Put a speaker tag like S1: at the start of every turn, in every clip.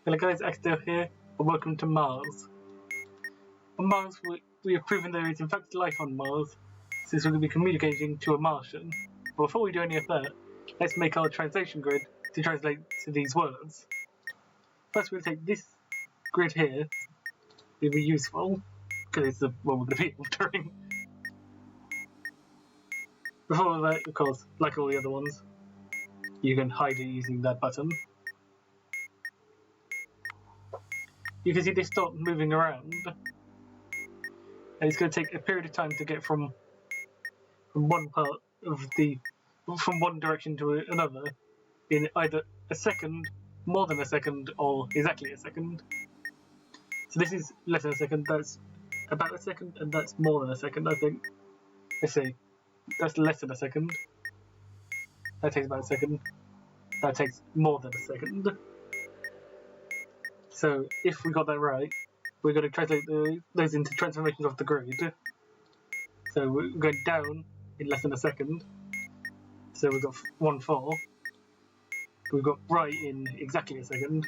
S1: Hello guys, Axel here, and welcome to Mars. On Mars, we have proven there is in fact life on Mars, since we're going to be communicating to a Martian. But before we do any of that, let's make our translation grid to translate to these words. First we'll take this grid here, it'll be useful, because it's the one we're going to be altering. Before that, of course, like all the other ones, you can hide it using that button. You can see this dot moving around, and it's going to take a period of time to get from one part of from one direction to another in either a second, more than a second, or exactly a second. So this is less than a second, that's about a second, and that's more than a second, I think. Let's see, that's less than a second. That takes about a second. That takes more than a second. So if we got that right, we're going to translate those into transformations of the grid. So we're going down in less than a second. So we've got 1-4. We've got right in exactly a second.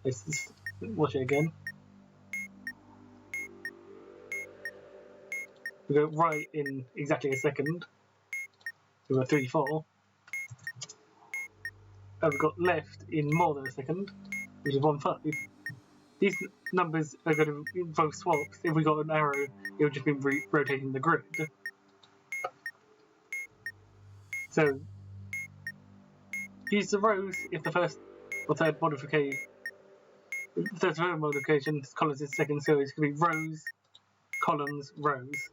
S1: Let's just watch it again. We go right in exactly a second. We've got 3-4. And we've got left in more than a second, which is 1-5. These numbers are going to involve swaps. If we got an arrow, it would just be rotating the grid. So use the rows if the first or third modification, columns is second, so it's going to be rows, columns, rows.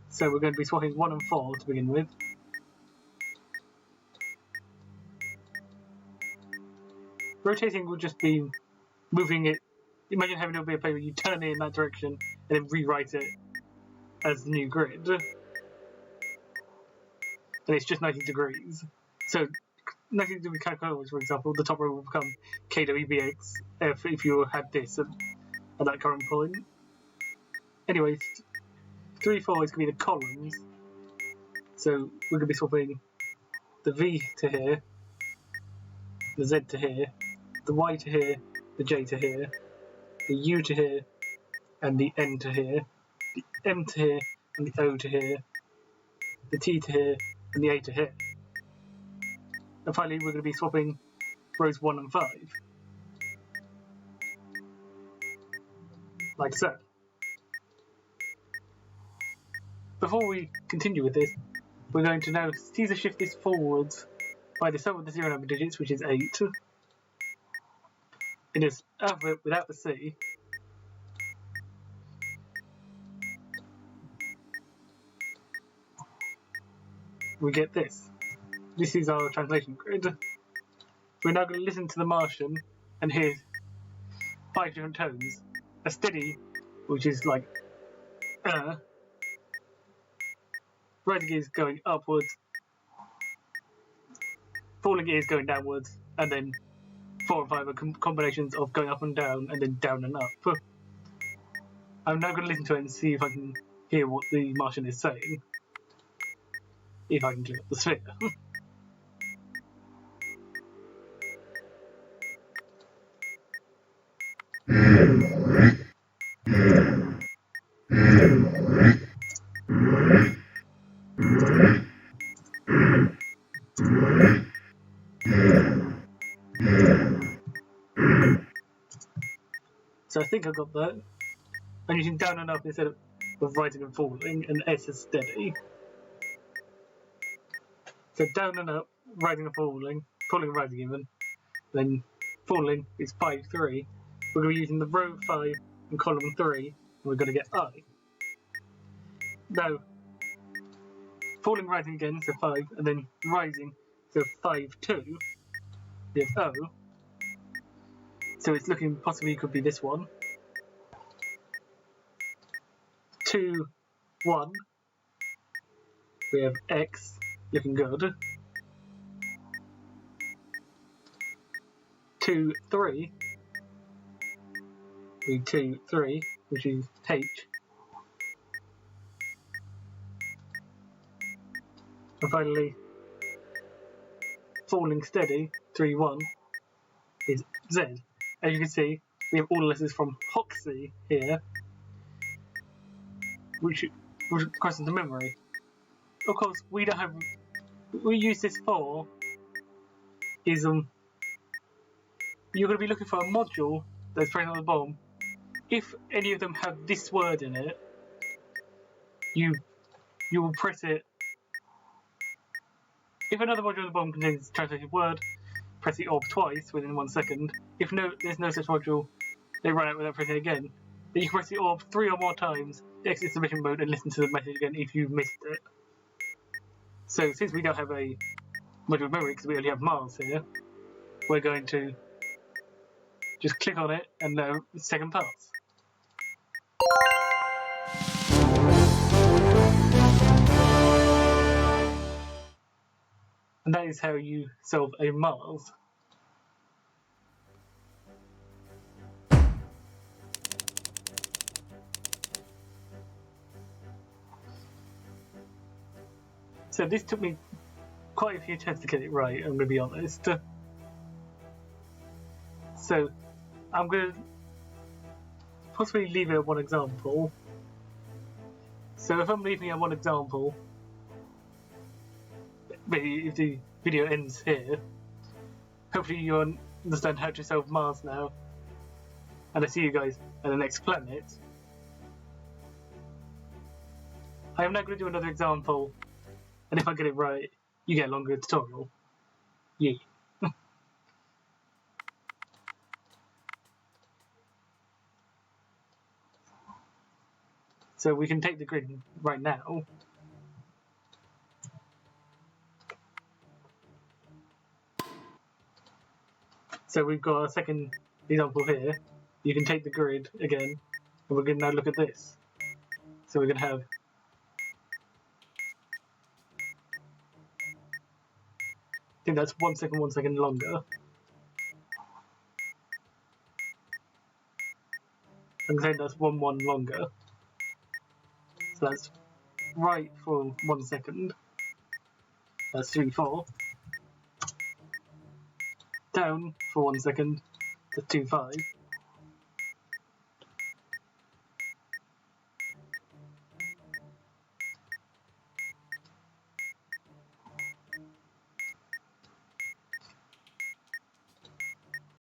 S1: So we're going to be swapping 1 and 4 to begin with. Rotating will just be moving it. Imagine having a bit of paper, you turn it in that direction and then rewrite it as the new grid. And it's just 90 degrees. So 90 degree calculators, for example, the top row will become KWBX if you had this at that current point. Anyways, 3-4 is going to be the columns. So we're going to be swapping the V to here, the Z to here, the Y to here, the J to here, the U to here, and the N to here, the M to here, and the O to here, the T to here, and the A to here. And finally, we're going to be swapping rows 1 and 5. Like so. Before we continue with this, we're going to now Caesar shift this forwards by the sum of the 0 number digits, which is 8. In this alphabet without the C. We get this. This is our translation grid. We're now going to listen to the Martian and hear 5 different tones. A steady, which is like rising ears going upwards, falling ears going downwards, and then 4 and 5 are combinations of going up and down, and then down and up. I'm now going to listen to it and see if I can hear what the Martian is saying. If I can clear up the sphere. So I think I got that. I'm using down and up instead of rising and falling, and S is steady. So down and up, rising and falling and rising even. Then falling is 5-3. We're going to be using the row 5 and column 3, and we're going to get I. Now, falling, rising again, so 5, and then rising, so 5-2. We have O. So it's looking possibly could be this one. 2-1. We have X, looking good. 2-3. We 2-3, which is H. And finally, falling steady, 3, 1, is Z. As you can see, we have all the letters from Hoxie here, which crosses the memory. Of course, we don't have. We use this for is you're going to be looking for a module that's present on the bottom. If any of them have this word in it, you will press it. If another module on the bottom contains a translated word, press the orb twice within 1 second. If there's no such module, they run out without pressing it again. Then you can press the orb 3 or more times, exit submission mode, and listen to the message again if you missed it. So since we don't have a module of memory because we only have Mars here, we're going to just click on it and second pass. And that is how you solve a Mars. So this took me quite a few attempts to get it right, I'm going to be honest. So I'm going to possibly leave it at one example. So if I'm leaving it at one example, maybe if the video ends here, hopefully you understand how to solve Mars now. And I see you guys at the next planet. I am now going to do another example, and if I get it right, you get a longer tutorial. Yeah. So we can take the grid right now. So we've got a second example here. You can take the grid again, and we're going to now look at this. So we're going to have I think that's 1 second, 1 second longer. I'm saying that's 1, 1 longer. So that's right for 1 second. That's 3, 4. Down for 1 second. That's 2, 5.